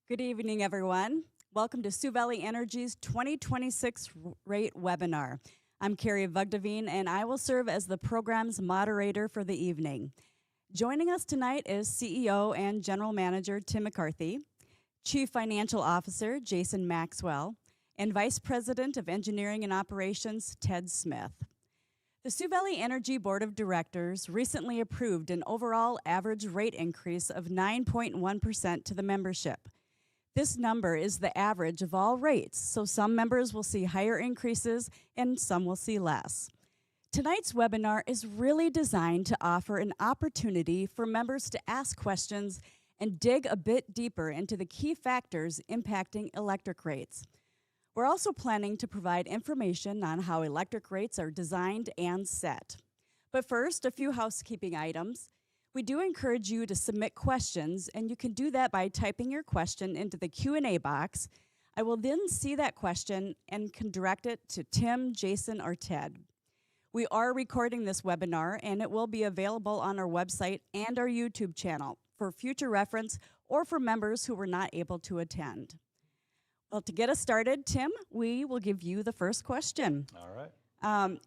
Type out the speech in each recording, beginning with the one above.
Good evening, everyone. Welcome to Sioux Valley Energy's 2026 rate webinar. I'm Carrie Vugdeveen, and I will serve as the program's moderator for the evening. Joining us tonight is CEO and General Manager Tim McCarthy, Chief Financial Officer Jason Maxwell, and Vice President of Engineering and Operations Ted Smith. The Sioux Valley Energy Board of Directors recently approved an overall average rate increase of 9.1% to the membership. This number is the average of all rates, so some members will see higher increases and some will see less. Tonight's webinar is really designed to offer an opportunity for members to ask questions and dig a bit deeper into the key factors impacting electric rates. We're also planning to provide information on how electric rates are designed and set. But first, a few housekeeping items. We do encourage you to submit questions, and you can do that by typing your question into the Q&A box. I will then see that question and can direct it to Tim, Jason, or Ted. We are recording this webinar, and it will be available on our website and our YouTube channel for future reference or for members who were not able to attend. Well, to get us started, Tim, we will give you the first question. All right.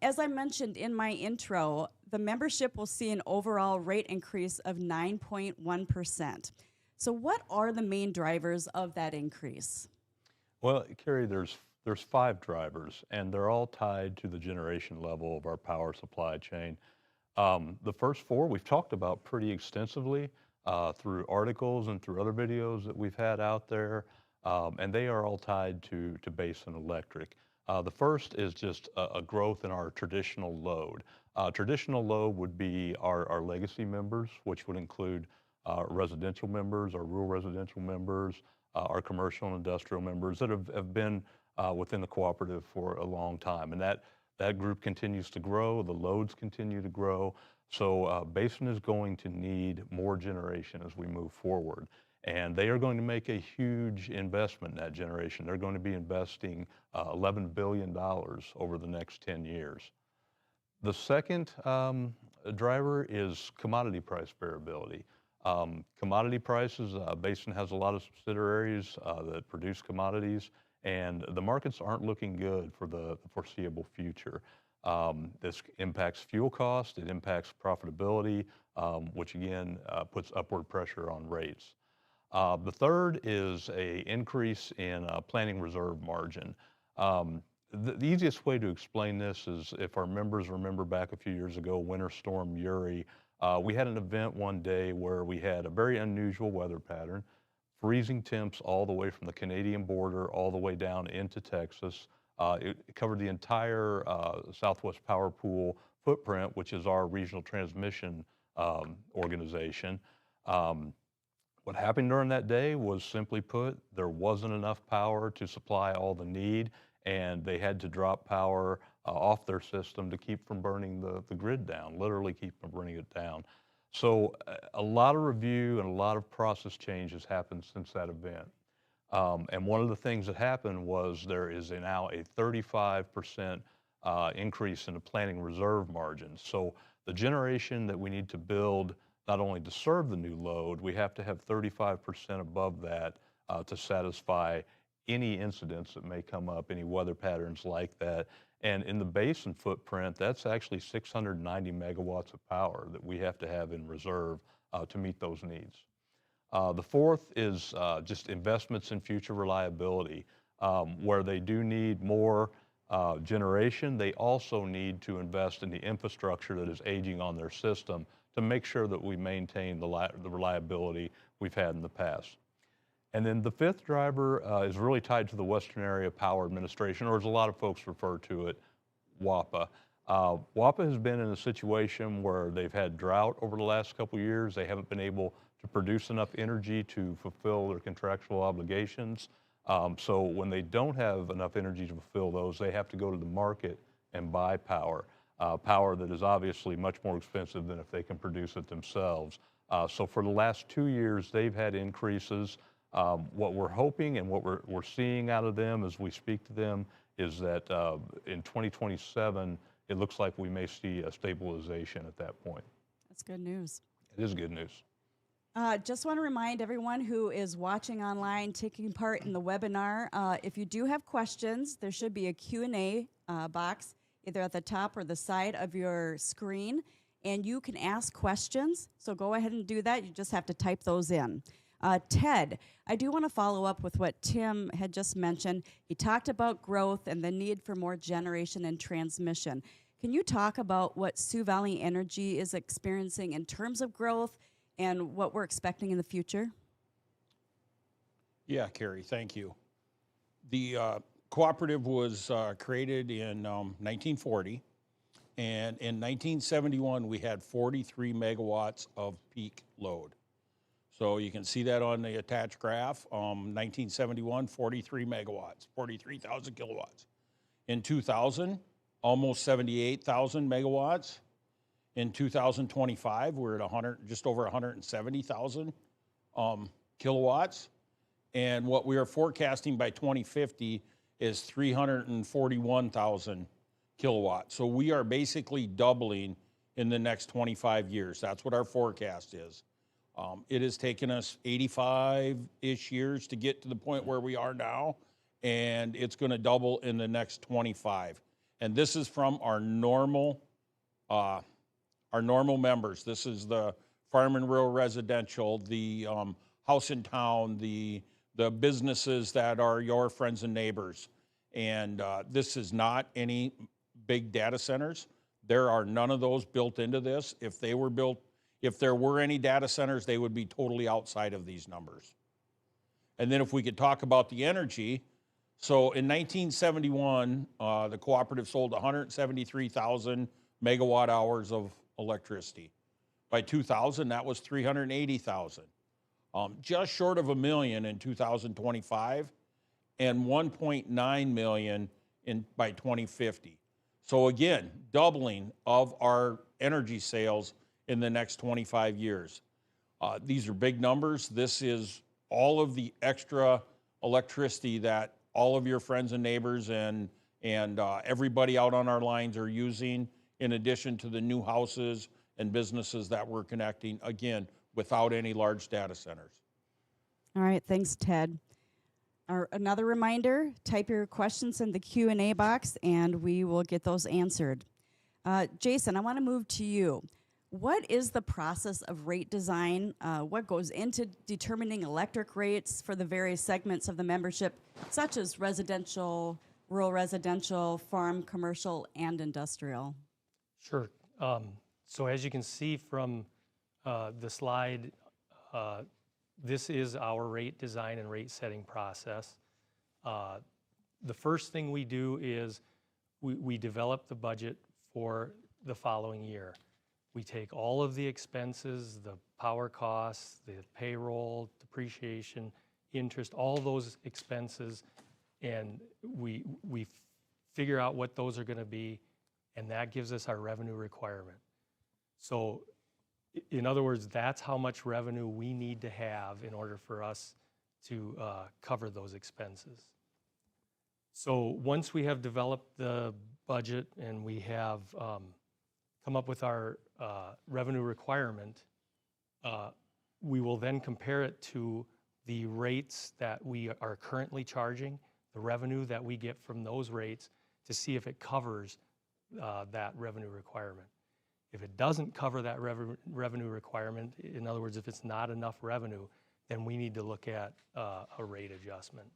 As I mentioned in my intro, the membership will see an overall rate increase of 9.1%. So what are the main drivers of that increase? Well, Carrie, there's 5 drivers, and they're all tied to the generation level of our power supply chain. The first 4 we've talked about pretty extensively through articles and through other videos that we've had out there, and they are all tied to Basin Electric. The first is just a growth in our traditional load. Traditional load would be our legacy members, which would include residential members, our rural residential members, our commercial and industrial members that have been within the cooperative for a long time. And that group continues to grow, the loads continue to grow. So Basin is going to need more generation as we move forward. And they are going to make a huge investment in that generation. They're going to be investing $11 billion over the next 10 years. The second driver is commodity price variability. Commodity prices, Basin has a lot of subsidiaries that produce commodities, and the markets aren't looking good for the foreseeable future. This impacts fuel cost, it impacts profitability, which again puts upward pressure on rates. The third is an increase in planning reserve margin. The easiest way to explain this is if our members remember back a few years ago, Winter Storm Uri, we had an event one day where we had a very unusual weather pattern, freezing temps all the way from the Canadian border all the way down into Texas. It covered the entire Southwest Power Pool footprint, which is our regional transmission organization. What happened during that day was, simply put, there wasn't enough power to supply all the need, and they had to drop power off their system to keep from burning the grid down, literally keep from burning it down. So a lot of review and a lot of process changes happened since that event. And one of the things that happened was there is now a 35% increase in the planning reserve margin. So the generation that we need to build not only to serve the new load, we have to have 35% above that to satisfy any incidents that may come up, any weather patterns like that. And in the Basin footprint, that's actually 690 megawatts of power that we have to have in reserve to meet those needs. The fourth is just investments in future reliability. Where they do need more generation, they also need to invest in the infrastructure that is aging on their system to make sure that we maintain the reliability we've had in the past. And then the fifth driver is really tied to the Western Area Power Administration, or as a lot of folks refer to it, WAPA. WAPA has been in a situation where they've had drought over the last couple of years. They haven't been able to produce enough energy to fulfill their contractual obligations. So when they don't have enough energy to fulfill those, they have to go to the market and buy power. Power that is obviously much more expensive than if they can produce it themselves. So for the last 2 years, they've had increases. What we're hoping and what we're seeing out of them as we speak to them is that in 2027, it looks like we may see a stabilization at that point. That's good news. It is good news. Just want to remind everyone who is watching online, taking part in the webinar, if you do have questions, there should be a Q&A box either at the top or the side of your screen, and you can ask questions. So go ahead and do that. You just have to type those in. Ted, I do want to follow up with what Tim had just mentioned. He talked about growth and the need for more generation and transmission. Can you talk about what Sioux Valley Energy is experiencing in terms of growth and what we're expecting in the future? Yeah, Carrie, thank you. The Cooperative was created in 1940, and in 1971 we had 43 megawatts of peak load. So you can see that on the attached graph. 1971, 43 megawatts, 43,000 kilowatts. In 2000, almost 78,000 megawatts. In 2025, we're at just over 170,000 kilowatts. And what we are forecasting by 2050 is 341,000 kilowatts. So we are basically doubling in the next 25 years. That's what our forecast is. It has taken us 85-ish years to get to the point where we are now, and it's going to double in the next 25. And this is from our normal members. This is the farm and rural residential, the house in town, the businesses that are your friends and neighbors. And this is not any big data centers. There are none of those built into this. If there were any data centers, they would be totally outside of these numbers. And then if we could talk about the energy, so in 1971, the Cooperative sold 173,000 megawatt hours of electricity. By 2000, that was 380,000. Just short of 1 million in 2025, and 1.9 million by 2050. So again, doubling of our energy sales in the next 25 years. These are big numbers. This is all of the extra electricity that all of your friends and neighbors and everybody out on our lines are using, in addition to the new houses and businesses that we're connecting, again, without any large data centers. All right, thanks, Ted. Another reminder, type your questions in the Q&A box, and we will get those answered. Jason, I want to move to you. What is the process of rate design? What goes into determining electric rates for the various segments of the membership, such as residential, rural residential, farm, commercial, and industrial? Sure. So as you can see from the slide, this is our rate design and rate setting process. The first thing we do is we develop the budget for the following year. We take all of the expenses, the power costs, the payroll, depreciation, interest, all those expenses, and we figure out what those are going to be, and that gives us our revenue requirement. So in other words, that's how much revenue we need to have in order for us to cover those expenses. So once we have developed the budget and we have come up with our revenue requirement, we will then compare it to the rates that we are currently charging, the revenue that we get from those rates, to see if it covers that revenue requirement. If it doesn't cover that revenue requirement, in other words, if it's not enough revenue, then we need to look at a rate adjustment.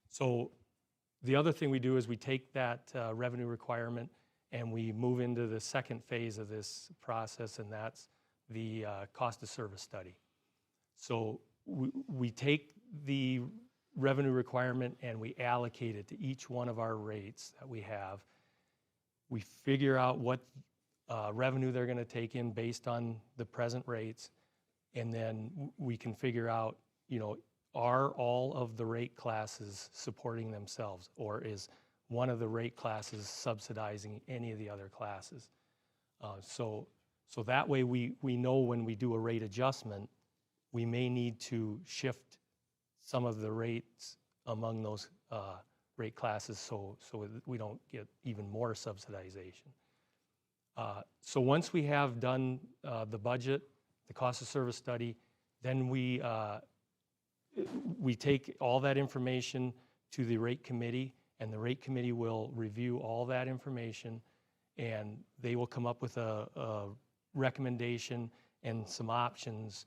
So the other thing we do is we take that revenue requirement and we move into the second phase of this process, and that's the cost of service study. So we take the revenue requirement and we allocate it to each one of our rates that we have. We figure out what revenue they're going to take in based on the present rates, and then we can figure out, are all of the rate classes supporting themselves, or is one of the rate classes subsidizing any of the other classes? So that way we know when we do a rate adjustment, we may need to shift some of the rates among those rate classes so we don't get even more subsidization. So once we have done the budget, the cost of service study. Then we take all that information to the rate committee, and the rate committee will review all that information, and they will come up with a recommendation and some options,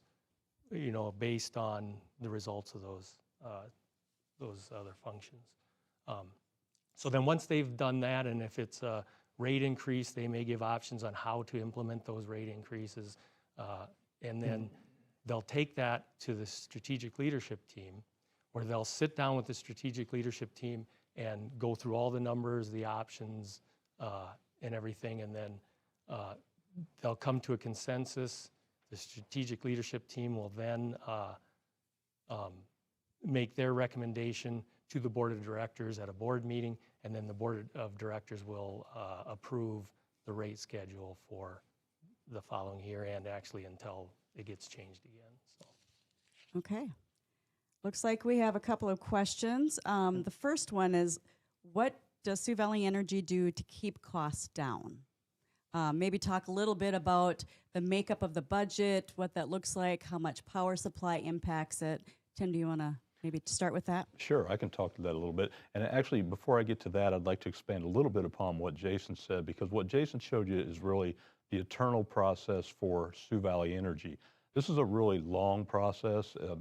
based on the results of those other functions. So then once they've done that, and if it's a rate increase, they may give options on how to implement those rate increases, and then they'll take that to the strategic leadership team, where they'll sit down with the strategic leadership team and go through all the numbers, the options, and everything, and then they'll come to a consensus. The strategic leadership team will then make their recommendation to the board of directors at a board meeting, and then the board of directors will approve the rate schedule for the following year, and actually until it gets changed again. So. Okay. Looks like we have a couple of questions. The first one is, what does Sioux Valley Energy do to keep costs down? Maybe talk a little bit about the makeup of the budget, what that looks like, how much power supply impacts it. Tim, do you want to maybe start with that? Sure, I can talk to that a little bit. And actually, before I get to that, I'd like to expand a little bit upon what Jason said, because what Jason showed you is really the eternal process for Sioux Valley Energy. This is a really long process. If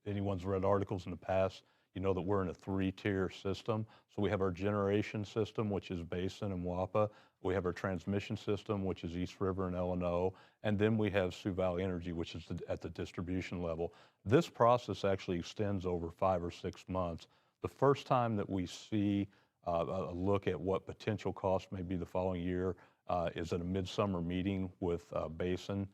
anyone's read articles in the past, you know that we're in a 3-tier system. So we have our generation system, which is Basin and Wapa. We have our transmission system, which is East River and L&O. And then we have Sioux Valley Energy, which is at the distribution level. This process actually extends over 5 or 6 months. The first time that we see a look at what potential costs may be the following year is at a midsummer meeting with Basin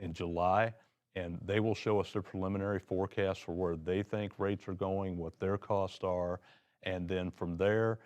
in July. And they will show us their preliminary forecast for where they think rates are going, what their costs are, and then from there,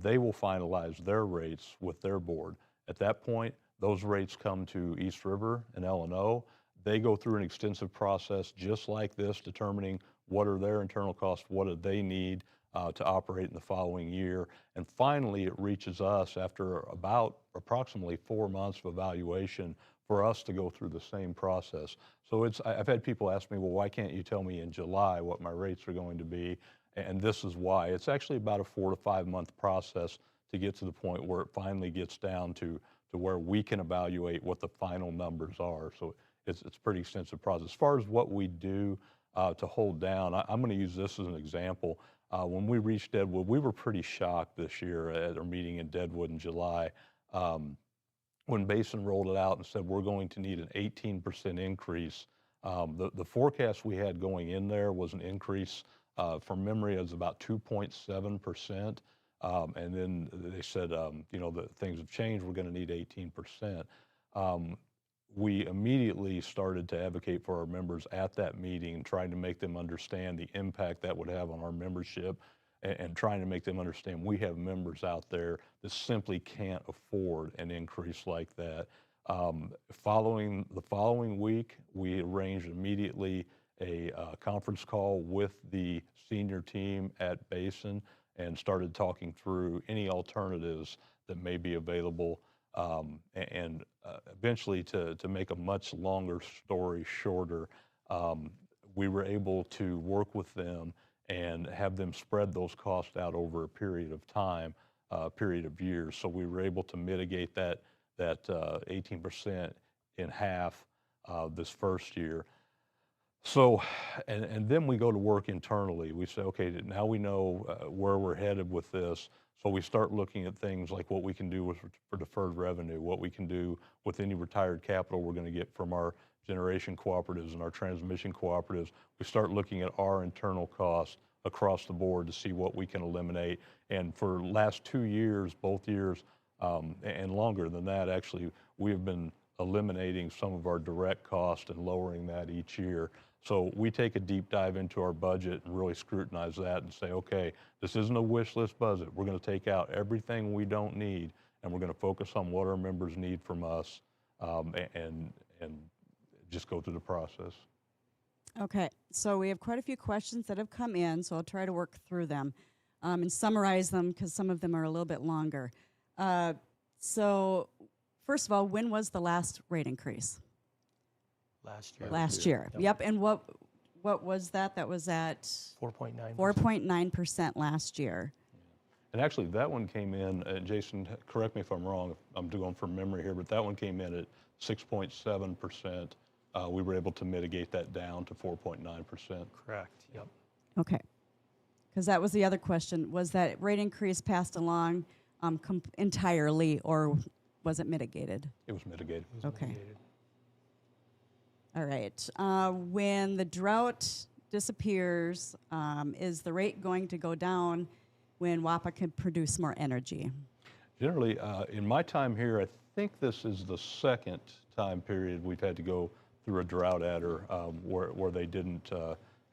they will finalize their rates with their board. At that point, those rates come to East River and L&O. They go through an extensive process just like this, determining what are their internal costs, what do they need to operate in the following year. And finally, it reaches us after about approximately 4 months of evaluation for us to go through the same process. So I've had people ask me, well, why can't you tell me in July what my rates are going to be? And this is why. It's actually about a 4 to 5 month process to get to the point where it finally gets down to where we can evaluate what the final numbers are. So it's a pretty extensive process. As far as what we do to hold down, I'm going to use this as an example. When we reached Deadwood, we were pretty shocked this year at our meeting in Deadwood in July. When Basin rolled it out and said we're going to need an 18% increase, the forecast we had going in there was an increase from memory is about 2.7%. And then they said, that things have changed, we're going to need 18%. We immediately started to advocate for our members at that meeting, trying to make them understand the impact that would have on our membership, and trying to make them understand we have members out there that simply can't afford an increase like that. Following the following week, we arranged immediately a conference call with the senior team at Basin and started talking through any alternatives that may be available, and eventually, to make a much longer story shorter, we were able to work with them and have them spread those costs out over a period of time, period of years. So we were able to mitigate that 18% in half this first year. So, and then we go to work internally. We say, okay, now we know where we're headed with this. So we start looking at things like what we can do for deferred revenue, what we can do with any retired capital we're going to get from our generation cooperatives and our transmission cooperatives. We start looking at our internal costs across the board to see what we can eliminate. And for the last 2 years, both years, and longer than that, actually, we have been eliminating some of our direct costs and lowering that each year. So we take a deep dive into our budget and really scrutinize that and say, okay, this isn't a wish list budget. We're going to take out everything we don't need, and we're going to focus on what our members need from us, and just go through the process. Okay, so we have quite a few questions that have come in, so I'll try to work through them and summarize them because some of them are a little bit longer. So first of all, when was the last rate increase? last year. Last year. Yep. And what was that? That was at 4.9%. 4.9% last year. And actually, that one came in, Jason, correct me if I'm wrong, I'm going from memory here, but that one came in at 6.7%. We were able to mitigate that down to 4.9%. Correct, yep. Okay. Because that was the other question. Was that rate increase passed along entirely, or was it mitigated? It was mitigated. Okay. Mitigated. All right. When the drought disappears, is the rate going to go down when WAPA can produce more energy? Generally, in my time here, I think this is the second time period we've had to go through a drought adder where they didn't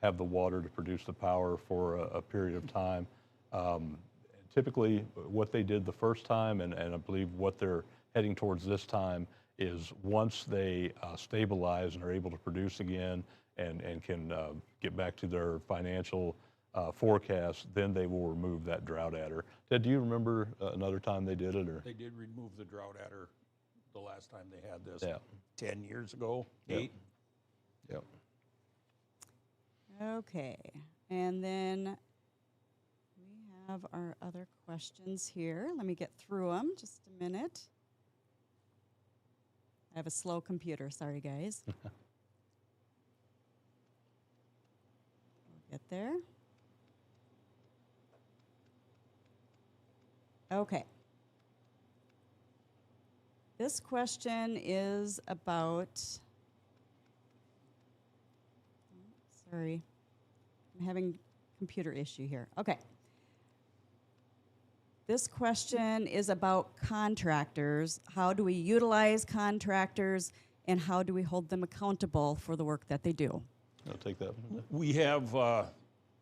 have the water to produce the power for a period of time. Typically, what they did the first time, and I believe what they're heading towards this time, is once they stabilize and are able to produce again and can get back to their financial forecast, then they will remove that drought adder. Ted, do you remember another time they did it? Or? They did remove the drought adder the last time they had this, Yeah. 10 years ago, Yep. 8. Yep. Okay. And then we have our other questions here. Let me get through them just a minute. I have a slow computer. Sorry, guys. We'll get there. Okay. This question is about, sorry, I'm having a computer issue here. Okay. This question is about contractors. How do we utilize contractors, and how do we hold them accountable for the work that they do? I'll take that one. We have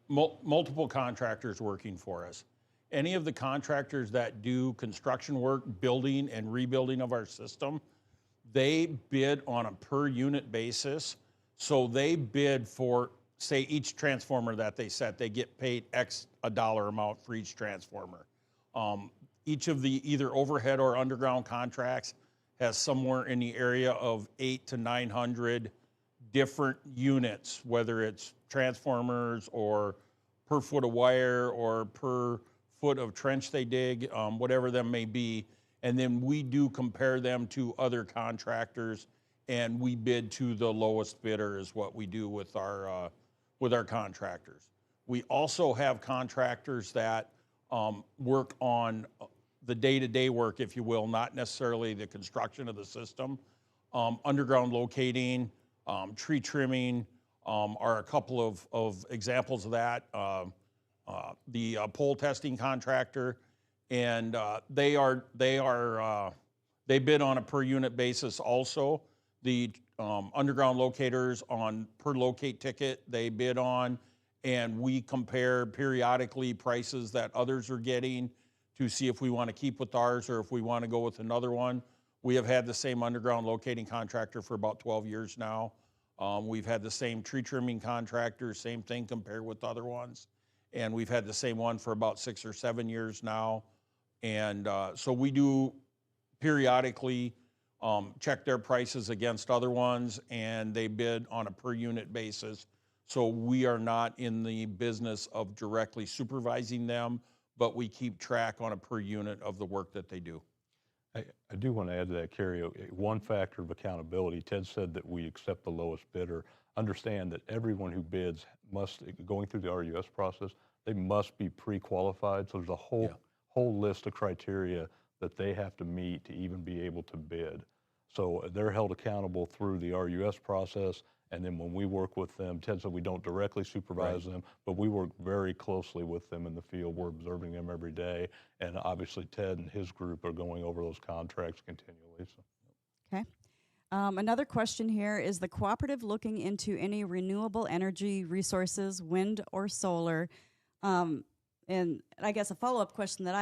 multiple contractors working for us. Any of the contractors that do construction work, building and rebuilding of our system, they bid on a per unit basis. So they bid for, say, each transformer that they set, they get paid a dollar amount for each transformer. Each of the either overhead or underground contracts has somewhere in the area of 800 to 900 different units, whether it's transformers or per foot of wire or per foot of trench they dig, whatever them may be. And then we do compare them to other contractors, and we bid to the lowest bidder is what we do with our contractors. We also have contractors that work on the day-to-day work, if you will, not necessarily the construction of the system. Underground locating, tree trimming are a couple of examples of that. The pole testing contractor, and they bid on a per unit basis also. The underground locators on per locate ticket they bid on, and we compare periodically prices that others are getting to see if we want to keep with ours or if we want to go with another one. We have had the same underground locating contractor for about 12 years now. We've had the same tree trimming contractor, same thing compared with other ones. And we've had the same one for about 6 or 7 years now. And so we do periodically check their prices against other ones, and they bid on a per unit basis. So we are not in the business of directly supervising them, but we keep track on a per unit of the work that they do. I do want to add to that, Carrie, one factor of accountability. Ted said that we accept the lowest bidder. Understand that everyone who bids must, going through the RUS process, they must be pre-qualified. So there's a whole list of criteria that they have to meet to even be able to bid. So they're held accountable through the RUS process. And then when we work with them, Ted said we don't directly supervise them, but we work very closely with them in the field. We're observing them every day. And obviously Ted and his group are going over those contracts continually. So. Okay. Another question here, is the cooperative looking into any renewable energy resources, wind or solar? And I guess a follow-up question that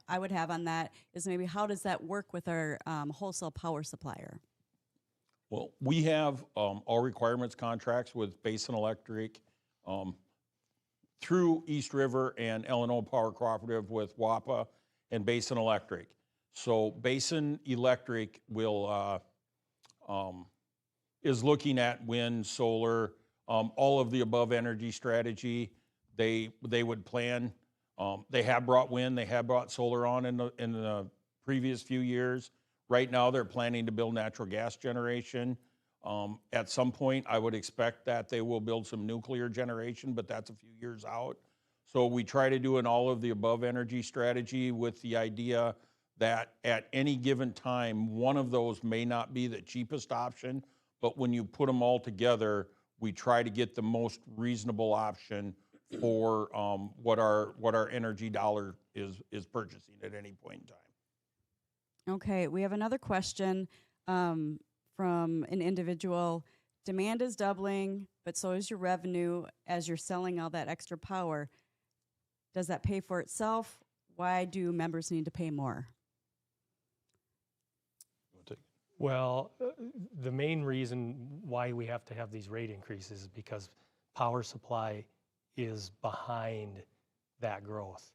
I would have on that is maybe how does that work with our wholesale power supplier? Well, we have all requirements contracts with Basin Electric through East River and Illinois Power Cooperative with WAPA and Basin Electric. So Basin Electric will is looking at wind, solar, all of the above energy strategy. They would plan. They have brought wind, they have brought solar on in the previous few years. Right now, they're planning to build natural gas generation. At some point, I would expect that they will build some nuclear generation, but that's a few years out. So we try to do an all of the above energy strategy with the idea that at any given time, one of those may not be the cheapest option, but when you put them all together, we try to get the most reasonable option for what our energy dollar is purchasing at any point in time. Okay, we have another question from an individual. Demand is doubling, but so is your revenue as you're selling all that extra power. Does that pay for itself? Why do members need to pay more? Well, the main reason why we have to have these rate increases is because power supply is behind that growth.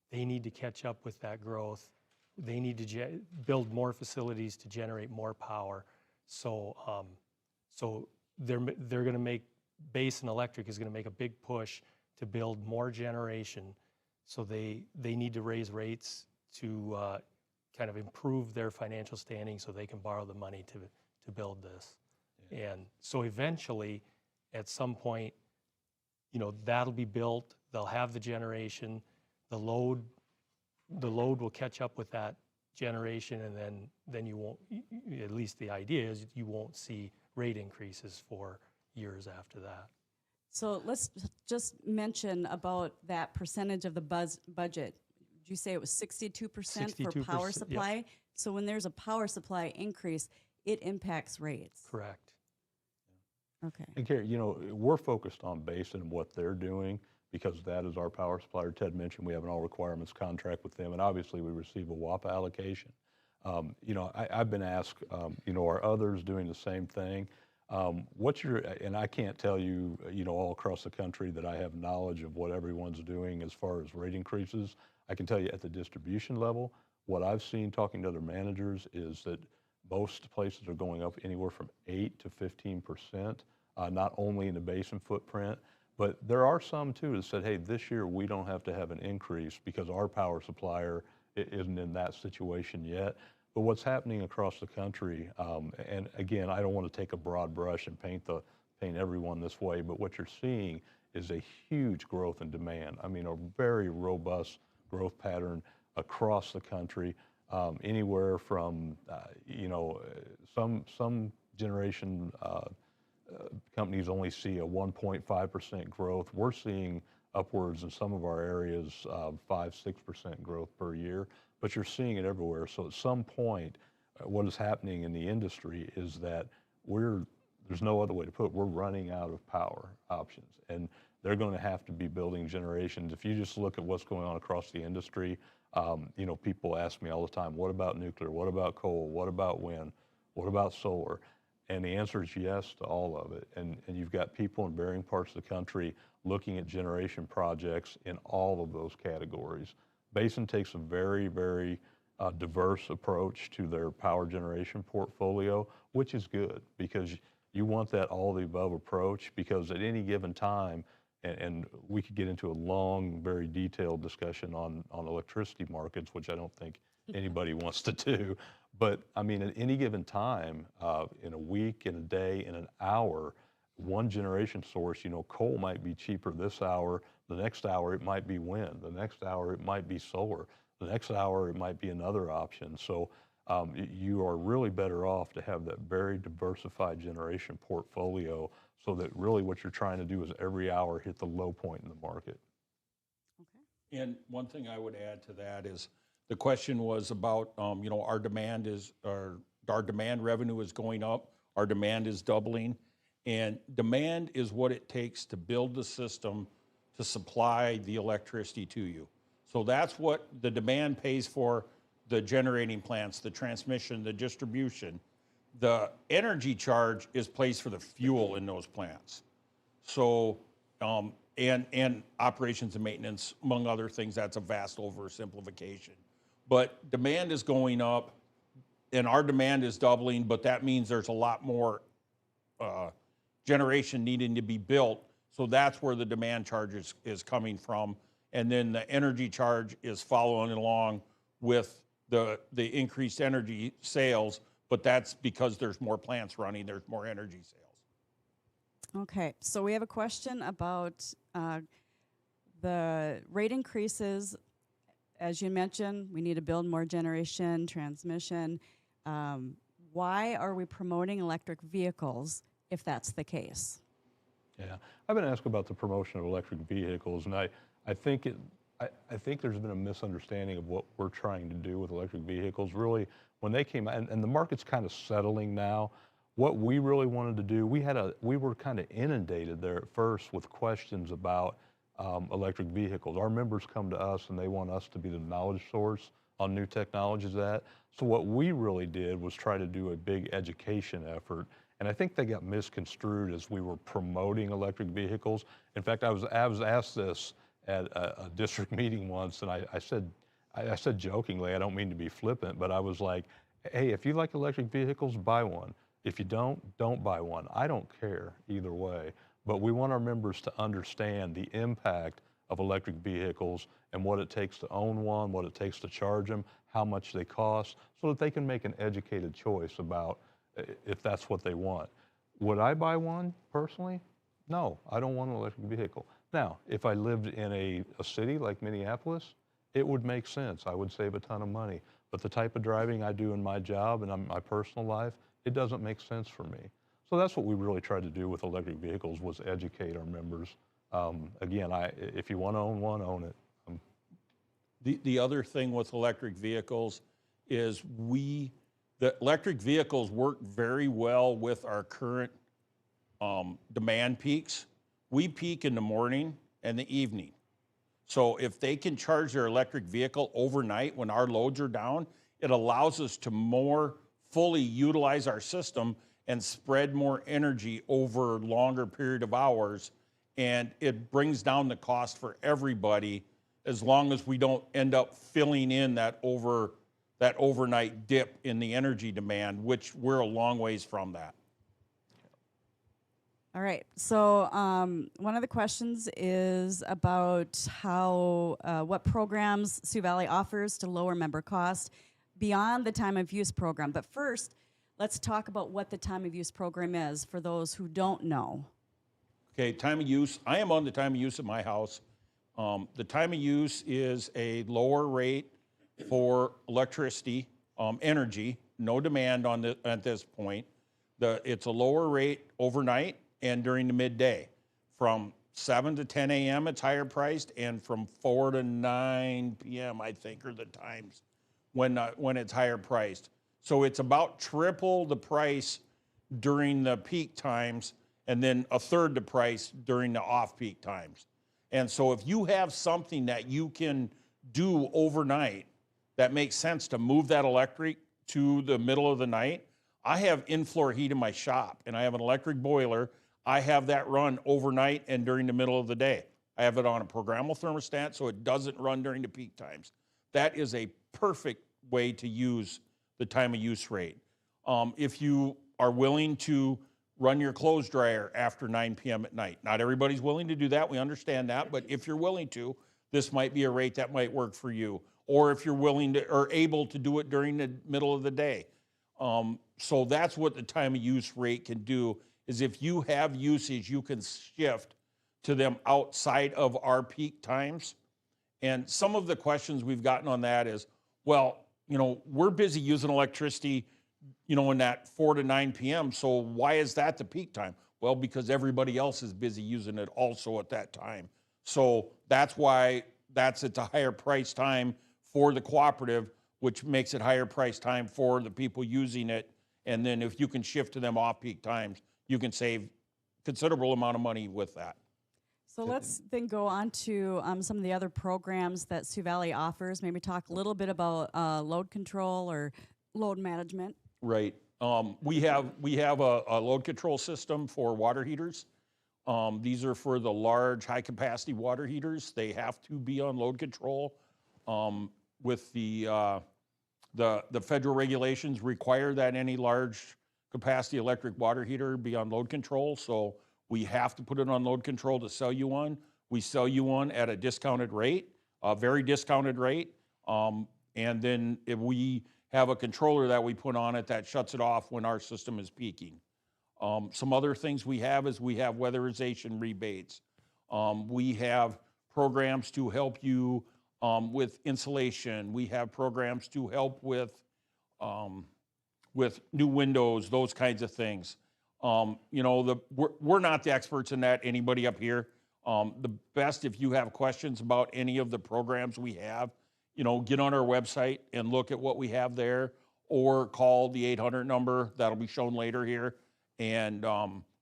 They need to catch up with that growth. They need to build more facilities to generate more power. So, they're going to make, Basin Electric is going to make a big push to build more generation. So they need to raise rates to kind of improve their financial standing so they can borrow the money to build this. Yeah. And so eventually, at some point, that'll be built, they'll have the generation, the load will catch up with that generation, and then you won't, at least the idea is you won't see rate increases for years after that. So let's just mention about that percentage of the budget. Did you say it was 62% for power supply? Yep. So when there's a power supply increase, it impacts rates. Correct. Okay. And Carrie, we're focused on Basin and what they're doing because that is our power supplier. Ted mentioned we have an all requirements contract with them, and obviously we receive a WAPA allocation. I've been asked, are others doing the same thing? And I can't tell you, all across the country that I have knowledge of what everyone's doing as far as rate increases. I can tell you at the distribution level, what I've seen talking to other managers is that most places are going up anywhere from 8 to 15%, not only in the Basin footprint, but there are some too that said, hey, this year we don't have to have an increase because our power supplier isn't in that situation yet. But what's happening across the country, and again, I don't want to take a broad brush and paint everyone this way, but what you're seeing is a huge growth in demand. I mean, a very robust growth pattern across the country, anywhere from, some generation companies only see a 1.5% growth. We're seeing upwards in some of our areas 5-6% growth per year, but you're seeing it everywhere. So at some point, what is happening in the industry is that there's no other way to put it, we're running out of power options, and they're going to have to be building generations. If you just look at what's going on across the industry, people ask me all the time, what about nuclear? What about coal? What about wind? What about solar? And the answer is yes to all of it. And you've got people in varying parts of the country looking at generation projects in all of those categories. Basin takes a very, very diverse approach to their power generation portfolio, which is good because you want that all the above approach, because at any given time, and we could get into a long, very detailed discussion on electricity markets, which I don't think anybody wants to do. But I mean, at any given time, in a week, in a day, in an hour, one generation source, coal might be cheaper this hour. The next hour, it might be wind. The next hour, it might be solar. The next hour, it might be another option. So you are really better off to have that very diversified generation portfolio, so that really what you're trying to do is every hour hit the low point in the market. Okay. And one thing I would add to that is the question was about, our demand revenue is going up, our demand is doubling, and demand is what it takes to build the system to supply the electricity to you. So that's what the demand pays for: the generating plants, the transmission, the distribution. The energy charge is placed for the fuel in those plants. So, and operations and maintenance, among other things. That's a vast oversimplification. But demand is going up, and our demand is doubling, but that means there's a lot more generation needing to be built. So that's where the demand charge is coming from. And then the energy charge is following along with the increased energy sales, but that's because there's more plants running, there's more energy sales. Okay, so we have a question about the rate increases. As you mentioned, we need to build more generation, transmission. Why are we promoting electric vehicles if that's the case? Yeah, I've been asked about the promotion of electric vehicles, and I think there's been a misunderstanding of what we're trying to do with electric vehicles. Really, when they came out, and the market's kind of settling now, what we really wanted to do, we were kind of inundated there at first with questions about electric vehicles. Our members come to us and they want us to be the knowledge source on new technologies that. So what we really did was try to do a big education effort. And I think they got misconstrued as we were promoting electric vehicles. In fact, I was asked this at a district meeting once, and I said jokingly, I don't mean to be flippant, but I was like, hey, if you like electric vehicles, buy one. If you don't buy one. I don't care either way. But we want our members to understand the impact of electric vehicles and what it takes to own one, what it takes to charge them, how much they cost, so that they can make an educated choice about if that's what they want. Would I buy one personally? No, I don't want an electric vehicle. Now, if I lived in a city like Minneapolis, it would make sense. I would save a ton of money. But the type of driving I do in my job and my personal life, it doesn't make sense for me. So that's what we really tried to do with electric vehicles, was educate our members. Again, if you want to own one, own it. The other thing with electric vehicles is the electric vehicles work very well with our current demand peaks. We peak in the morning and the evening. So if they can charge their electric vehicle overnight when our loads are down, it allows us to more fully utilize our system and spread more energy over a longer period of hours. And it brings down the cost for everybody, as long as we don't end up filling in that overnight dip in the energy demand, which we're a long ways from that. All right, so one of the questions is about what programs Sioux Valley offers to lower member cost beyond the time of use program. But first, let's talk about what the time of use program is for those who don't know. Okay, time of use. I am on the time of use at my house. The time of use is a lower rate for electricity, energy, no demand at this point. It's a lower rate overnight and during the midday. From 7 to 10 a.m. it's higher priced, and from 4 to 9 p.m. I think are the times when it's higher priced. So it's about triple the price during the peak times, and then a third the price during the off-peak times. And so if you have something that you can do overnight that makes sense to move that electric to the middle of the night. I have in-floor heat in my shop, and I have an electric boiler. I have that run overnight and during the middle of the day. I have it on a programmable thermostat, so it doesn't run during the peak times. That is a perfect way to use the time of use rate. If you are willing to run your clothes dryer after 9 p.m. at night. Not everybody's willing to do that. We understand that. But if you're willing to, this might be a rate that might work for you. Or if you're willing to or able to do it during the middle of the day. So that's what the time of use rate can do, is if you have usage, you can shift to them outside of our peak times. And some of the questions we've gotten on that is, well, we're busy using electricity, in that 4 to 9 p.m. So why is that the peak time? Well, because everybody else is busy using it also at that time. So that's why that's at the higher price time for the cooperative, which makes it higher price time for the people using it. And then if you can shift to them off-peak times, you can save considerable amount of money with that. So let's then go on to some of the other programs that Sioux Valley offers. Maybe talk a little bit about load control or load management. Right. We have a load control system for water heaters. These are for the large, high-capacity water heaters. They have to be on load control. With the federal regulations require that any large capacity electric water heater be on load control, so we have to put it on load control to sell you one. We sell you one at a discounted rate, a very discounted rate, and then if we have a controller that we put on it that shuts it off when our system is peaking. Some other things we have is we have weatherization rebates. We have programs to help you with insulation. We have programs to help with new windows, those kinds of things. You know, we're not the experts in that, anybody up here. The best, if you have questions about any of the programs we have, you know, get on our website and look at what we have there, or call the 800 number that'll be shown later here, and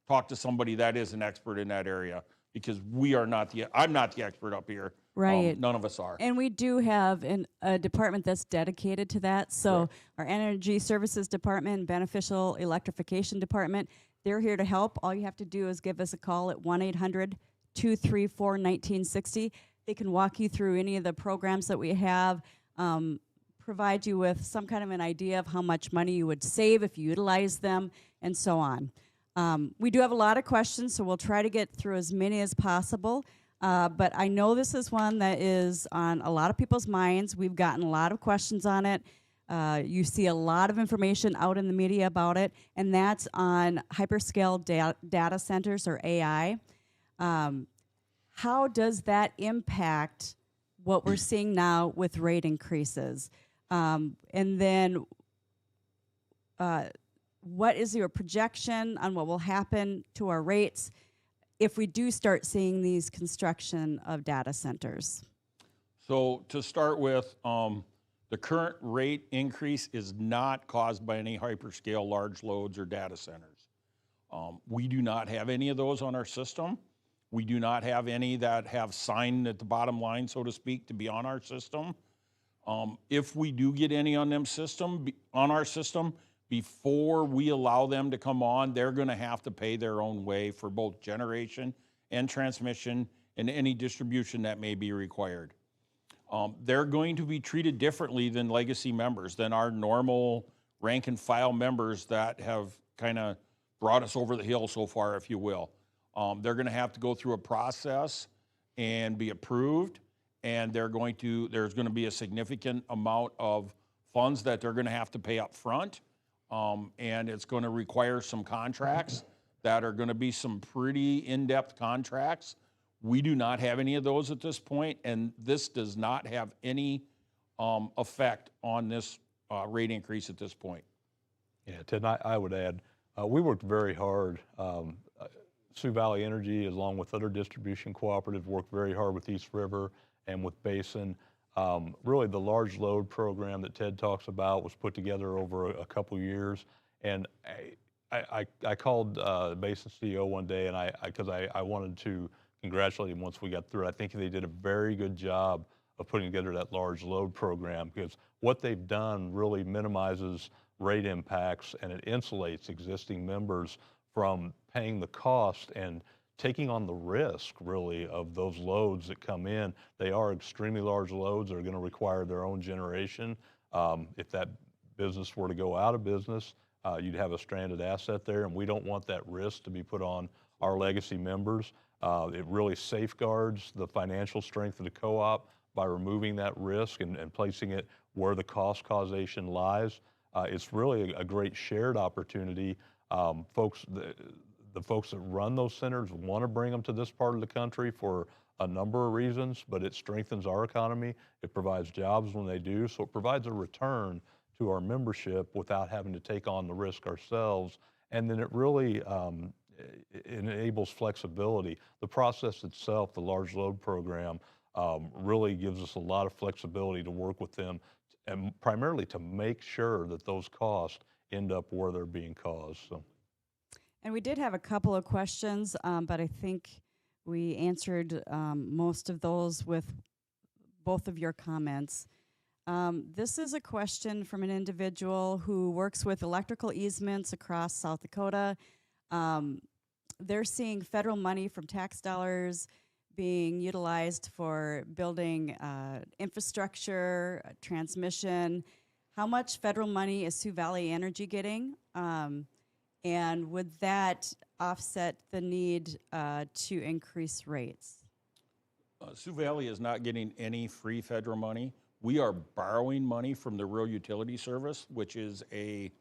talk to somebody that is an expert in that area, because I'm not the expert up here. Right. None of us are. And we do have a department that's dedicated to that. So Correct. our Energy Services Department, Beneficial Electrification Department, they're here to help. All you have to do is give us a call at 1-800-234-1960. They can walk you through any of the programs that we have, provide you with some kind of an idea of how much money you would save if you utilize them, and so on. We do have a lot of questions, so we'll try to get through as many as possible. But I know this is one that is on a lot of people's minds. We've gotten a lot of questions on it. You see a lot of information out in the media about it, and that's on hyperscale data centers, or AI. How does that impact what we're seeing now with rate increases? And then what is your projection on what will happen to our rates if we do start seeing these construction of data centers? So to start with, the current rate increase is not caused by any hyperscale large loads or data centers. We do not have any of those on our system. We do not have any that have signed at the bottom line, so to speak, to be on our system. If we do get any on our system, before we allow them to come on, they're going to have to pay their own way for both generation and transmission and any distribution that may be required. They're going to be treated differently than legacy members, than our normal rank and file members that have kind of brought us over the hill so far, if you will. They're going to have to go through a process and be approved, and there's going to be a significant amount of funds that they're going to have to pay up front. And it's going to require some contracts that are going to be some pretty in-depth contracts. We do not have any of those at this point, and this does not have any effect on this rate increase at this point. Yeah, Ted, I would add, we worked very hard. Sioux Valley Energy, along with other distribution cooperatives, worked very hard with East River and with Basin. Really, the large load program that Ted talks about was put together over a couple years. And I called Basin CEO one day, and because I wanted to congratulate him once we got through it. I think they did a very good job of putting together that large load program, because what they've done really minimizes rate impacts, and it insulates existing members from paying the cost and taking on the risk, really, of those loads that come in. They are extremely large loads that are going to require their own generation. If that business were to go out of business, you'd have a stranded asset there, and we don't want that risk to be put on our legacy members. It really safeguards the financial strength of the co-op by removing that risk and placing it where the cost causation lies. It's really a great shared opportunity. The folks that run those centers want to bring them to this part of the country for a number of reasons, but it strengthens our economy. It provides jobs when they do, so it provides a return to our membership without having to take on the risk ourselves. And then it really it enables flexibility. The process itself, the large load program, really gives us a lot of flexibility to work with them, and primarily to make sure that those costs end up where they're being caused. So. And we did have a couple of questions, but I think we answered most of those with both of your comments. This is a question from an individual who works with electrical easements across South Dakota. They're seeing federal money from tax dollars being utilized for building infrastructure, transmission. How much federal money is Sioux Valley Energy getting? And would that offset the need to increase rates? Sioux Valley is not getting any free federal money. We are borrowing money from the Rural Utility Service, which is a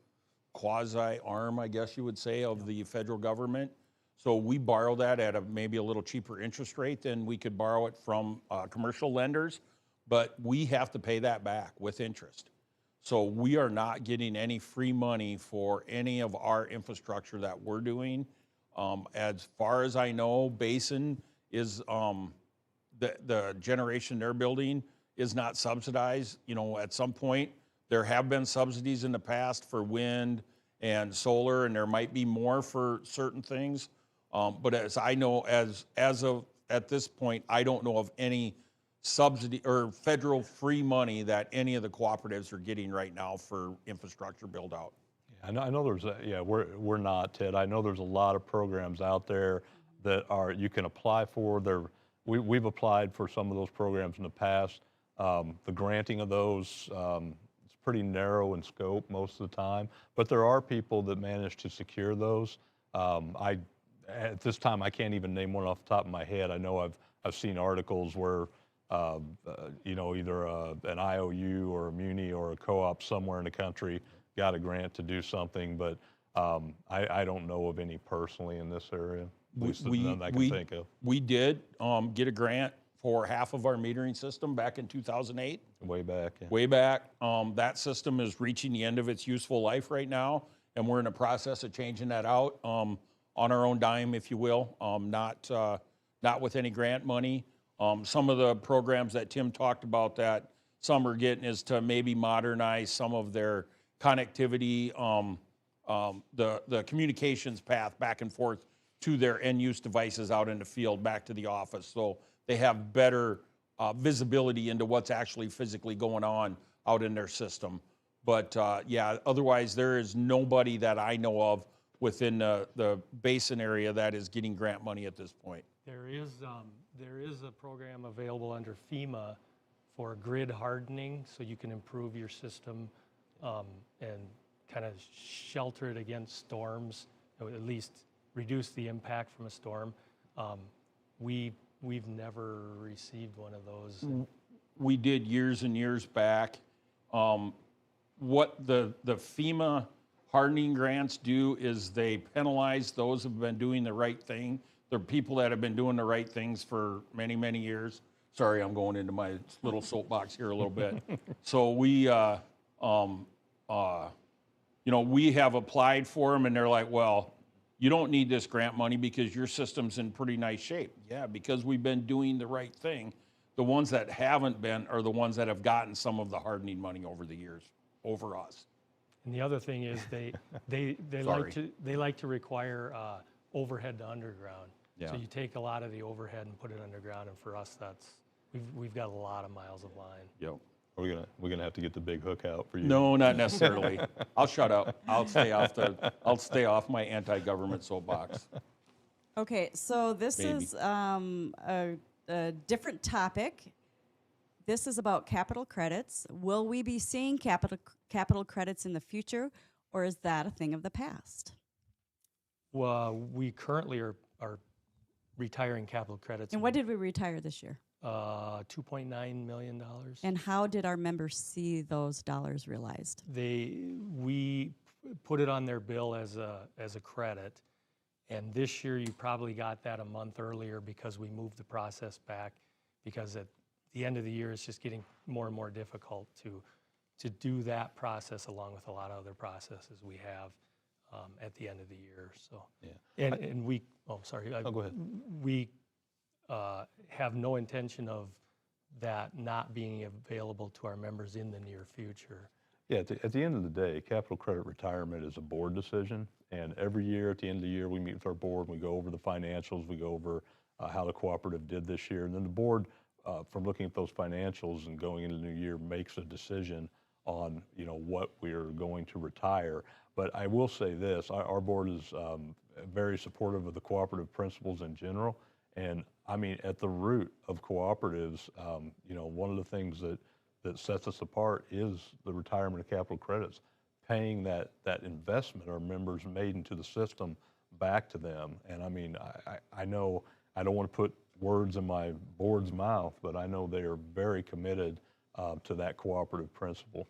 quasi-arm, I guess you would say, of the federal government. So we borrow that at maybe a little cheaper interest rate than we could borrow it from commercial lenders, but we have to pay that back with interest. So we are not getting any free money for any of our infrastructure that we're doing. As far as I know, Basin is the generation they're building is not subsidized. You know, at some point, there have been subsidies in the past for wind and solar, and there might be more for certain things. But as I know, as of at this point, I don't know of any subsidy or federal free money that any of the cooperatives are getting right now for infrastructure build out. Yeah, I know there's we're not, Ted. I know there's a lot of programs out there that you can apply for. We've applied for some of those programs in the past. The granting of those, it's pretty narrow in scope most of the time, but there are people that manage to secure those. At this time, I can't even name one off the top of my head. I know I've seen articles where either an IOU or a muni or a co-op somewhere in the country got a grant to do something, but I don't know of any personally in this area. At least none I can think of. We did get a grant for half of our metering system back in 2008. Way back. Yeah. Way back. That system is reaching the end of its useful life right now, and we're in the process of changing that out on our own dime, if you will, not with any grant money. Some of the programs that Tim talked about that some are getting is to maybe modernize some of their connectivity, the communications path back and forth to their end-use devices out in the field back to the office. So they have better visibility into what's actually physically going on out in their system. But otherwise there is nobody that I know of within the Basin area that is getting grant money at this point. There is a program available under FEMA for grid hardening, so you can improve your system and kind of shelter it against storms, or at least reduce the impact from a storm. We've never received one of those. We did years and years back. What the FEMA hardening grants do is they penalize those who have been doing the right thing. They're people that have been doing the right things for many, many years. Sorry, I'm going into my little soapbox here a little bit. So we have applied for them, and they're like, well, you don't need this grant money because your system's in pretty nice shape. Yeah, because we've been doing the right thing. The ones that haven't been are the ones that have gotten some of the hardening money over the years, over us. And the other thing is they like to require overhead to underground. Yeah. So you take a lot of the overhead and put it underground, and for us, we've got a lot of miles of line. Yep. We're gonna have to get the big hook out for you. No, not necessarily. I'll shut up. I'll stay off my anti-government soapbox. Okay, so this Maybe. is a different topic. This is about capital credits. Will we be seeing capital credits in the future, or is that a thing of the past? Well, we currently are retiring capital credits. And what did we retire this year? $2.9 million. And how did our members see those dollars realized? We put it on their bill as a credit, and this year you probably got that a month earlier because we moved the process back, because at the end of the year it's just getting more and more difficult to do that process along with a lot of other processes we have at the end of the year. So Yeah. and we sorry. Go ahead. We have no intention of that not being available to our members in the near future. Yeah, at the end of the day, capital credit retirement is a board decision, and every year at the end of the year, we meet with our board, we go over the financials, we go over how the cooperative did this year, and then the board, from looking at those financials and going into the new year, makes a decision on what we're going to retire. But I will say this, our board is very supportive of the cooperative principles in general, and I mean, at the root of cooperatives, one of the things that sets us apart is the retirement of capital credits. paying that investment our members made into the system back to them. And I mean, I know I don't want to put words in my board's mouth, but I know they are very committed to that cooperative principle.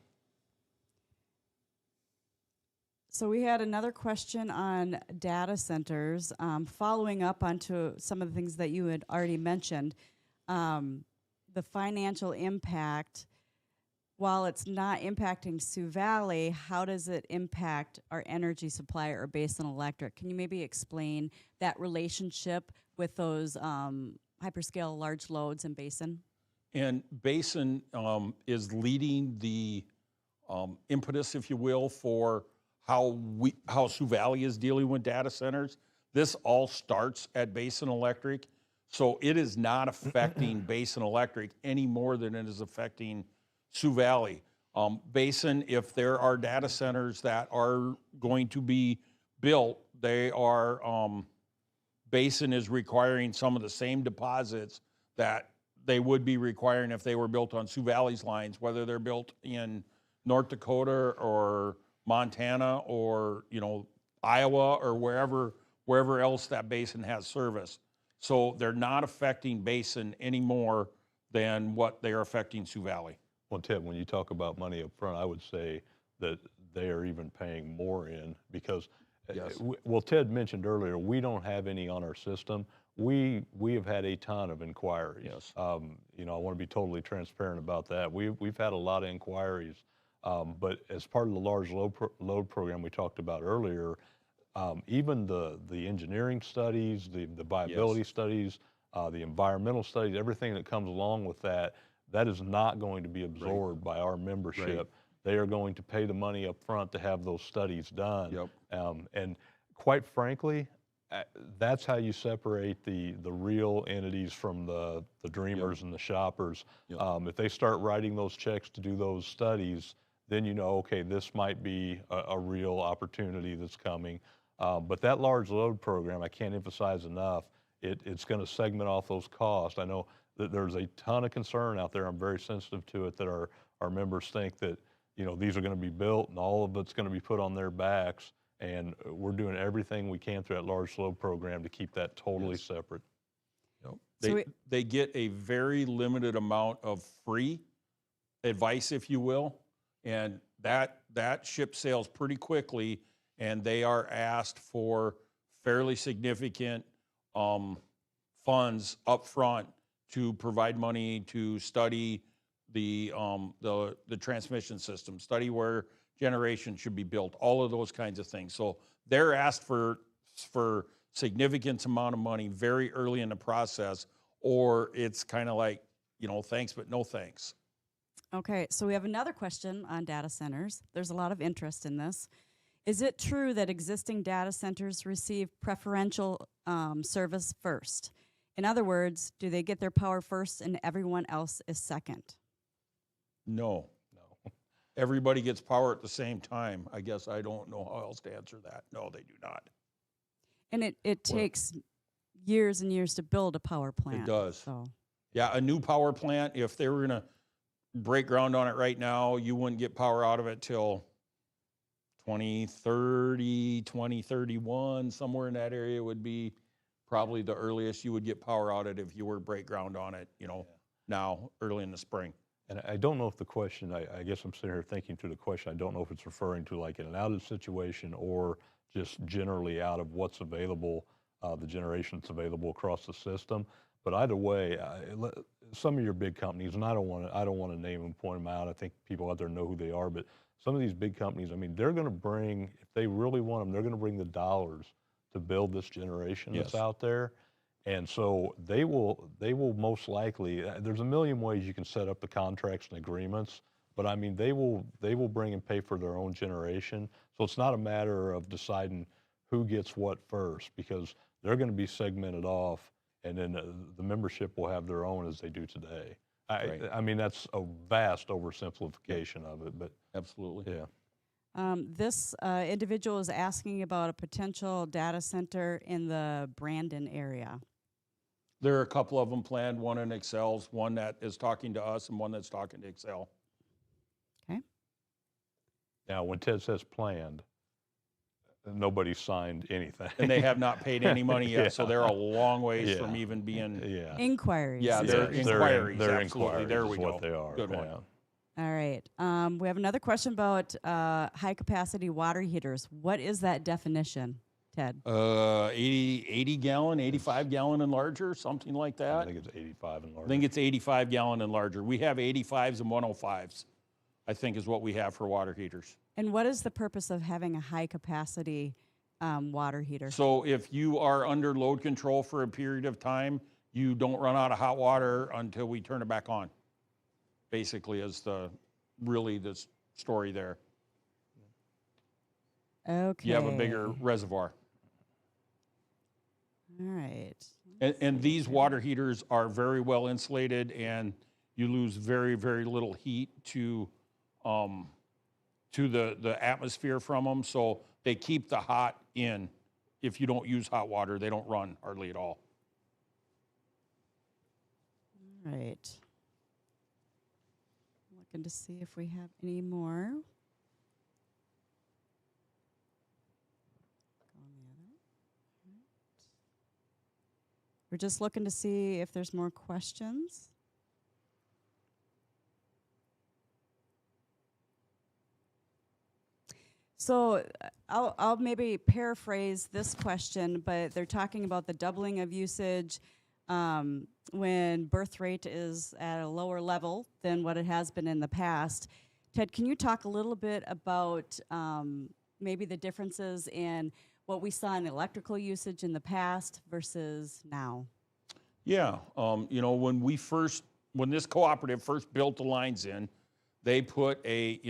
So we had another question on data centers, following up onto some of the things that you had already mentioned. The financial impact, while it's not impacting Sioux Valley, how does it impact our energy supplier or Basin Electric? Can you maybe explain that relationship with those hyperscale large loads in Basin? And Basin is leading the impetus, if you will, for how Sioux Valley is dealing with data centers. This all starts at Basin Electric, so it is not affecting Basin Electric any more than it is affecting Sioux Valley. Basin, if there are data centers that are going to be built, they are, Basin is requiring some of the same deposits that they would be requiring if they were built on Sioux Valley's lines, whether they're built in North Dakota or Montana or, you know, Iowa or wherever else that Basin has service. So they're not affecting Basin any more than what they are affecting Sioux Valley. Well, Ted, when you talk about money up front, I would say that they are even paying more in because, Yes. Well, Ted mentioned earlier, we don't have any on our system. We have had a ton of inquiries. Yes. You know, I want to be totally transparent about that. We've had a lot of inquiries, but as part of the large load program we talked about earlier, even the engineering studies, the viability Yes. studies, the environmental studies, everything that comes along with that, that is not going to be absorbed by our membership. Right. They are going to pay the money up front to have those studies done. Yep. And quite frankly, that's how you separate the real entities from the dreamers and the shoppers. Yep. If they start writing those checks to do those studies, then you know, okay, this might be a real opportunity that's coming. But that large load program, I can't emphasize enough, it's going to segment off those costs. I know that there's a ton of concern out there. I'm very sensitive to it, that our members think that, you know, these are going to be built and all of it's going to be put on their backs. And we're doing everything we can through that large load program to keep that totally separate. Yep. They get a very limited amount of free advice, if you will, and that ship sails pretty quickly, and they are asked for fairly significant funds up front to provide money to study the transmission system, study where generation should be built, all of those kinds of things. So they're asked for significant amount of money very early in the process, or it's kind of like, you know, thanks, but no thanks. Okay, so we have another question on data centers. There's a lot of interest in this. Is it true that existing data centers receive preferential service first? In other words, do they get their power first and everyone else is second? No. Everybody gets power at the same time. I guess I don't know how else to answer that. No, they do not. And it takes years and years to build a power plant. It does. So. Yeah, a new power plant, if they were going to break ground on it right now, you wouldn't get power out of it till 2030, 2031, somewhere in that area would be probably the earliest you would get power out of it if you were to break ground on it, you know, now, early in the spring. And I don't know if the question, I guess I'm sitting here thinking through the question, I don't know if it's referring to like in an outage situation or just generally out of what's available, the generation that's available across the system. But either way, some of your big companies, and I don't want to name them, point them out. I think people out there know who they are. But some of these big companies, I mean, they're going to bring, if they really want them, they're going to bring the dollars to build this generation that's out there. And so they will most likely, there's a million ways you can set up the contracts and agreements, but I mean, they will bring and pay for their own generation. So it's not a matter of deciding who gets what first, because they're going to be segmented off, and then the membership will have their own as they do today. I mean, that's a vast oversimplification of it, but absolutely. Yeah. This individual is asking about a potential data center in the Brandon area. There are a couple of them planned, one in Excel's, one that is talking to us, and one that's talking to Excel. Okay. Now, when Ted says planned, nobody signed anything. And they have not paid any money yet, so they're a long ways from Yeah. even being. Yeah. Inquiries. Yeah, is they're what you're saying. inquiries. They're Absolutely. inquiries There is we what go. they are. Good one. yeah. All right. We have another question about high capacity water heaters. What is that definition, Ted? 80 gallon, 85 gallon and larger, something like I that. think it's 85 and I larger. think it's 85 gallon and larger. We have 85s and 105s, I think is what we have for water heaters. And what is the purpose of having a high capacity water heater? So if you are under load control for a period of time, you don't run out of hot water until we turn it back on. Basically is really the story there. Okay. You have a bigger reservoir. All right. And these water heaters are very well insulated, and you lose very, very little heat to the atmosphere from them. So they keep the hot in. If you don't use hot water, they don't run hardly at all. All right. Looking to see if we have any more. We're just looking to see if there's more questions. So I'll maybe paraphrase this question, but they're talking about the doubling of usage when birth rate is at a lower level than what it has been in the past. Ted, can you talk a little bit about maybe the differences in what we saw in electrical usage in the past versus now? Yeah, you know, when this cooperative first built the lines in, they put a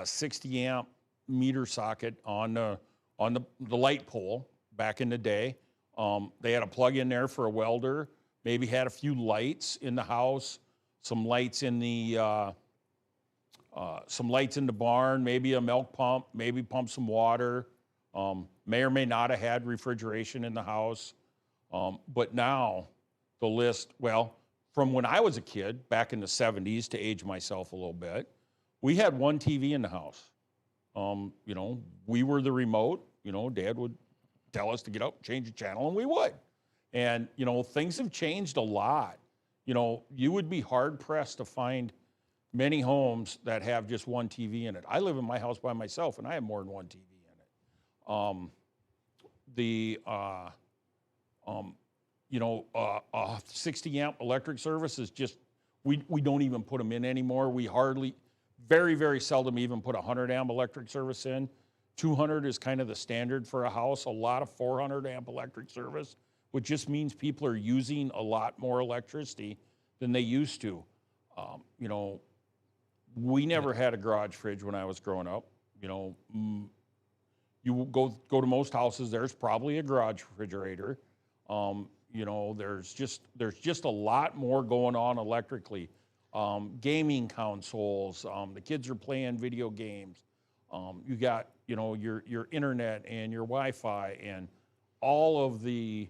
60 amp meter socket on the light pole back in the day. They had a plug in there for a welder, maybe had a few lights in the house, some lights in the barn, maybe a milk pump, maybe pump some water. May or may not have had refrigeration in the house. But now the list, well, from when I was a kid, back in the 70s, to age myself a little bit, we had one TV in the house. You know, we were the remote. You know, Dad would tell us to get up, change the channel, and we would. And, you know, things have changed a lot. You know, you would be hard-pressed to find many homes that have just one TV in it. I live in my house by myself, and I have more than one TV in it. 60 amp electric service is just, we don't even put them in anymore. We very, very seldom even put 100 amp electric service in. 200 is kind of the standard for a house. A lot of 400 amp electric service, which just means people are using a lot more electricity than they used to. You know, we never had a garage fridge when I was growing up. You know, you go to most houses, there's probably a garage refrigerator. You know, there's just a lot more going on electrically. Gaming consoles, the kids are playing video games. You got, you know, your internet and your Wi-Fi and all of the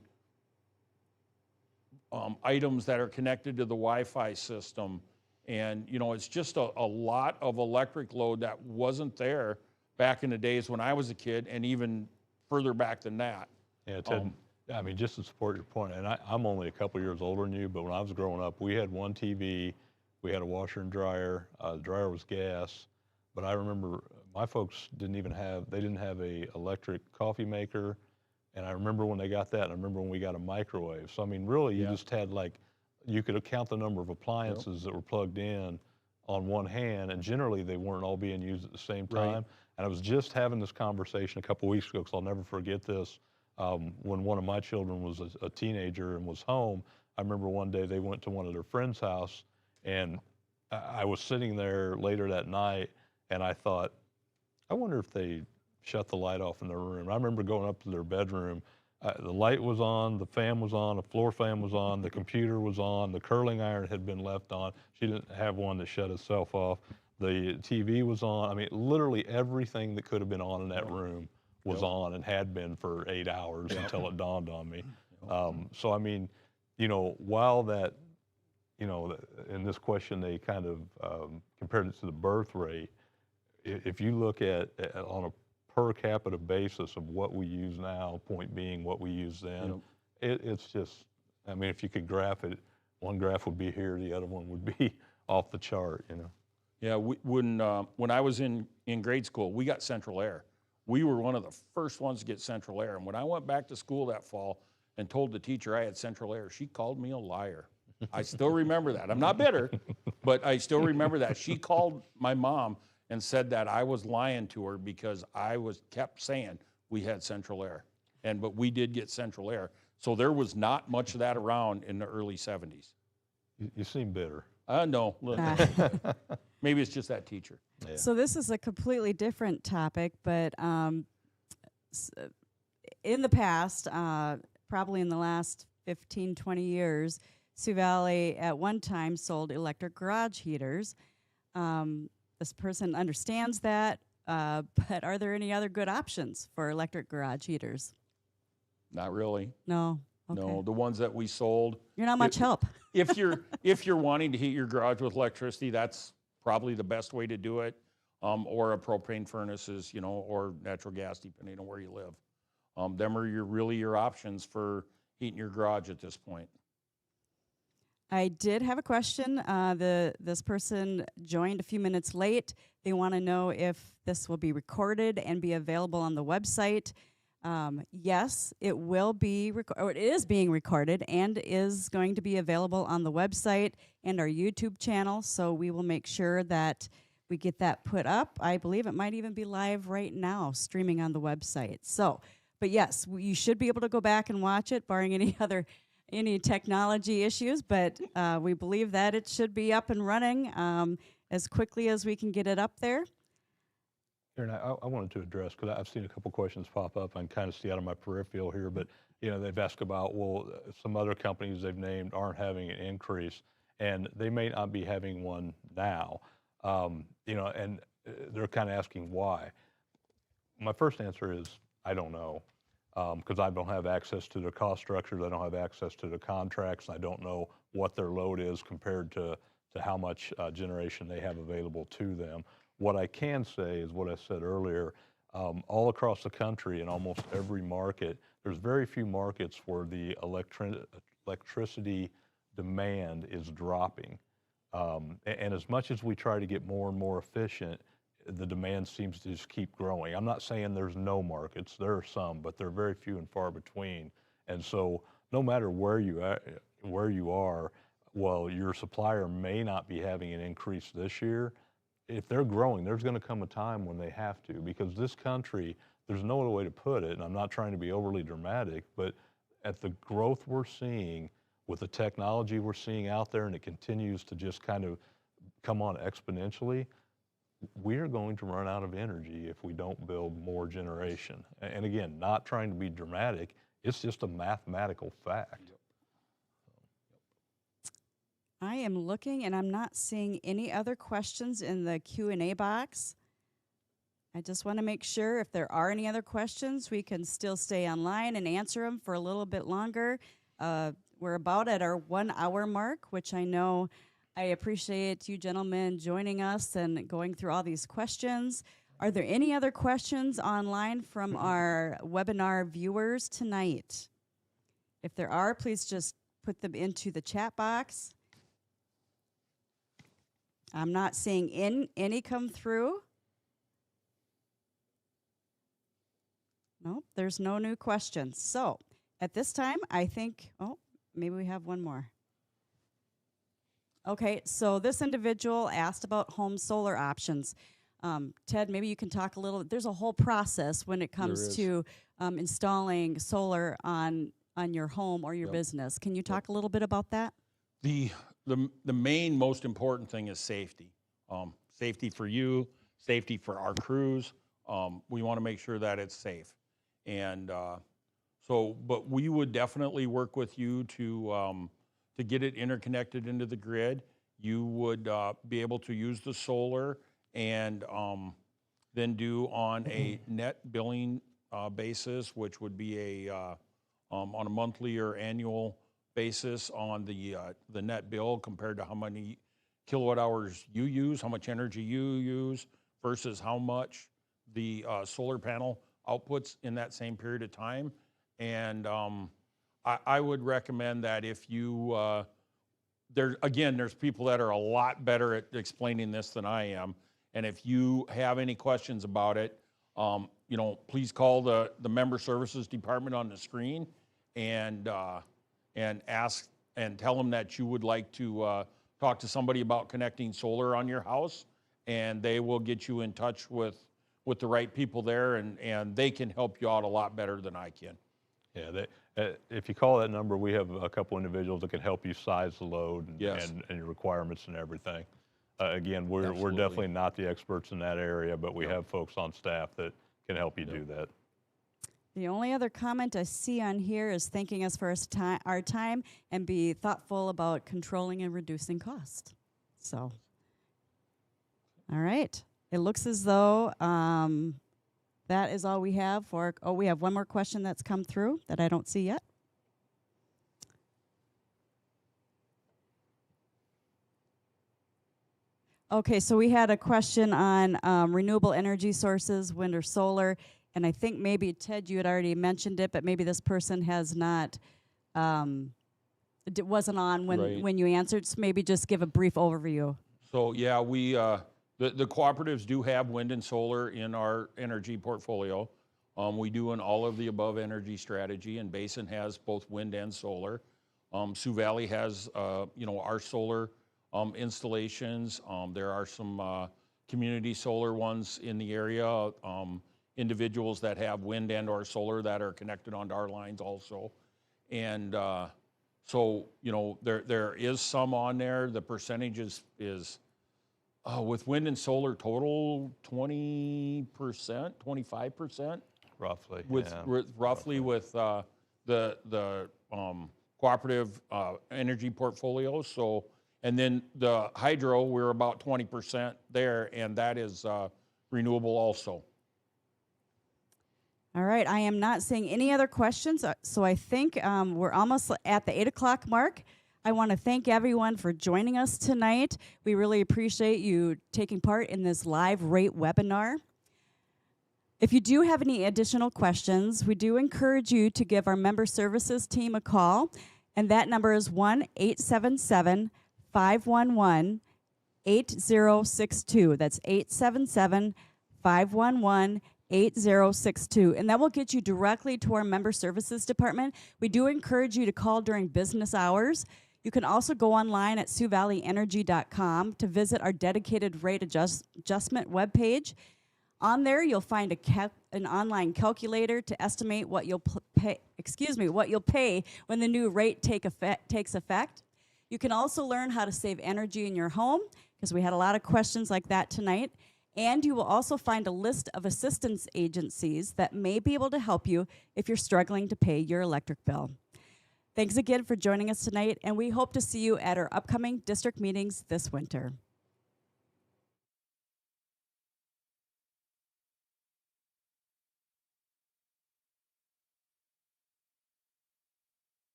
items that are connected to the Wi-Fi system. And, you know, it's just a lot of electric load that wasn't there back in the days when I was a kid, and even further back than that. Yeah, Ted, I mean, just to support your point, and I'm only a couple years older than you, but when I was growing up, we had one TV, we had a washer and dryer. The dryer was gas, but I remember my folks didn't have a electric coffee maker, and I remember when they got that, and I remember when we got a microwave. So I mean, really, you just had you could count the number of appliances that were plugged in on one hand, and generally they weren't all being used at the same time. Right. And I was just having this conversation a couple weeks ago, because I'll never forget this. When one of my children was a teenager and was home, I remember one day they went to one of their friends' house, and I was sitting there later that night, and I thought, I wonder if they shut the light off in their room. I remember going up to their bedroom. The light was on, the fan was on, the floor fan was on, the computer was on, the curling iron had been left on. She didn't have one that shut itself off. The TV was on. I mean, literally everything that could have been on in that room was on and had been for 8 hours until it dawned on me. So, I mean, you know, while that, you know, in this question they kind of compared it to the birth rate, if you look at on a per capita basis of what we use now, point being what we used then, it's just, I mean, if you could graph it, one graph would be here, the other one would be off the chart, you know. Yeah, when I was in grade school, we got central air. We were one of the first ones to get central air. And when I went back to school that fall and told the teacher I had central air, she called me a liar. I still remember that. I'm not bitter, but I still remember that. She called my mom and said that I was lying to her because I kept saying we had central air. But we did get central air. So there was not much of that around in the early 70s. You seem bitter. No. Maybe it's just that teacher. Yeah. So this is a completely different topic, but in the past, probably in the last 15, 20 years, Sioux Valley at one time sold electric garage heaters. This person understands that, but are there any other good options for electric garage heaters? Not really. No. Okay. No, the ones that we sold. You're not much help. If you're wanting to heat your garage with electricity, that's probably the best way to do it. Or a propane furnaces, or natural gas, depending on where you live. Them are your options for heating your garage at this point. I did have a question. This person joined a few minutes late. They want to know if this will be recorded and be available on the website. Yes, it will be, or it is being recorded and is going to be available on the website and our YouTube channel. So we will make sure that we get that put up. I believe it might even be live right now, streaming on the website. So, but yes, you should be able to go back and watch it, barring any technology issues. But we believe that it should be up and running as quickly as we can get it up there. Aaron, I wanted to address, because I've seen a couple questions pop up and kind of see out of my peripheral here, but they've asked about, well, some other companies they've named aren't having an increase, and they may not be having one now, and they're kind of asking why. My first answer is, I don't know, because I don't have access to their cost structures, I don't have access to the contracts, I don't know what their load is compared to how much generation they have available to them. What I can say is what I said earlier, all across the country in almost every market, there's very few markets where the electricity demand is dropping. And as much as we try to get more and more efficient, the demand seems to just keep growing. I'm not saying there's no markets, there are some, but they're very few and far between. And so no matter where you are, well, your supplier may not be having an increase this year. If they're growing, there's going to come a time when they have to, because this country, there's no other way to put it, and I'm not trying to be overly dramatic, but at the growth we're seeing, with the technology we're seeing out there, and it continues to just kind of come on exponentially, we're going to run out of energy if we don't build more generation. And again, not trying to be dramatic, it's just a mathematical fact. I am looking, and I'm not seeing any other questions in the Q&A box. I just want to make sure if there are any other questions, we can still stay online and answer them for a little bit longer. We're about at our 1 hour mark, which I know I appreciate you gentlemen joining us and going through all these questions. Are there any other questions online from our webinar viewers tonight? If there are, please just put them into the chat box. I'm not seeing any come through. Nope, there's no new questions. So at this time, I think, maybe we have one more. Okay, so this individual asked about home solar options. Ted, maybe you can talk a little. There's a whole process when it comes to installing solar on your home or your business. Can you talk a little bit about that? The main most important thing is safety. Safety for you, safety for our crews. We want to make sure that it's safe. And but we would definitely work with you to get it interconnected into the grid. You would be able to use the solar and then do on a net billing basis, which would be on a monthly or annual basis on the net bill compared to how many kilowatt hours you use, how much energy you use. versus how much the solar panel outputs in that same period of time. And I would recommend that if you, there's people that are a lot better at explaining this than I am. And if you have any questions about it, please call the member services department on the screen and ask and tell them that you would like to talk to somebody about connecting solar on your house, and they will get you in touch with the right people there, and they can help you out a lot better than I can. Yeah, if you call that number, we have a couple individuals that can help you size the load and, Yes. and your requirements and everything. Again, we're Absolutely. definitely not the experts in that area, but we Yep. have folks on staff that can help you do that. The only other comment I see on here is thanking us for our time and be thoughtful about controlling and reducing cost. So, all right. It looks as though that is all we have for, we have one more question that's come through that I don't see yet. Okay, so we had a question on renewable energy sources, wind or solar, and I think maybe, Ted, you had already mentioned it, but maybe this person has not, wasn't on Right. when you answered, so maybe just give a brief overview. So yeah, we the cooperatives do have wind and solar in our energy portfolio. We do an all of the above energy strategy, and Basin has both wind and solar. Sioux Valley has our solar installations. There are some community solar ones in the area. Individuals that have wind and or solar that are connected onto our lines also, and so there is some on there. The percentage is with wind and solar total 20%, 25%. Roughly. With yeah. roughly with the cooperative energy portfolio. So, and then the hydro, we're about 20% there, and that is renewable also. All right, I am not seeing any other questions, so I think we're almost at the 8 o'clock mark. I want to thank everyone for joining us tonight. We really appreciate you taking part in this live rate webinar. If you do have any additional questions, we do encourage you to give our member services team a call, and that number is 1-877-511-8062. That's 877-511-8062, and that will get you directly to our member services department. We do encourage you to call during business hours. You can also go online at SiouxValleyEnergy.com to visit our dedicated rate adjustment webpage. On there, you'll find an online calculator to estimate what you'll pay when the new rate takes effect. You can also learn how to save energy in your home, because we had a lot of questions like that tonight. And you will also find a list of assistance agencies that may be able to help you if you're struggling to pay your electric bill. Thanks again for joining us tonight, and we hope to see you at our upcoming district meetings this winter.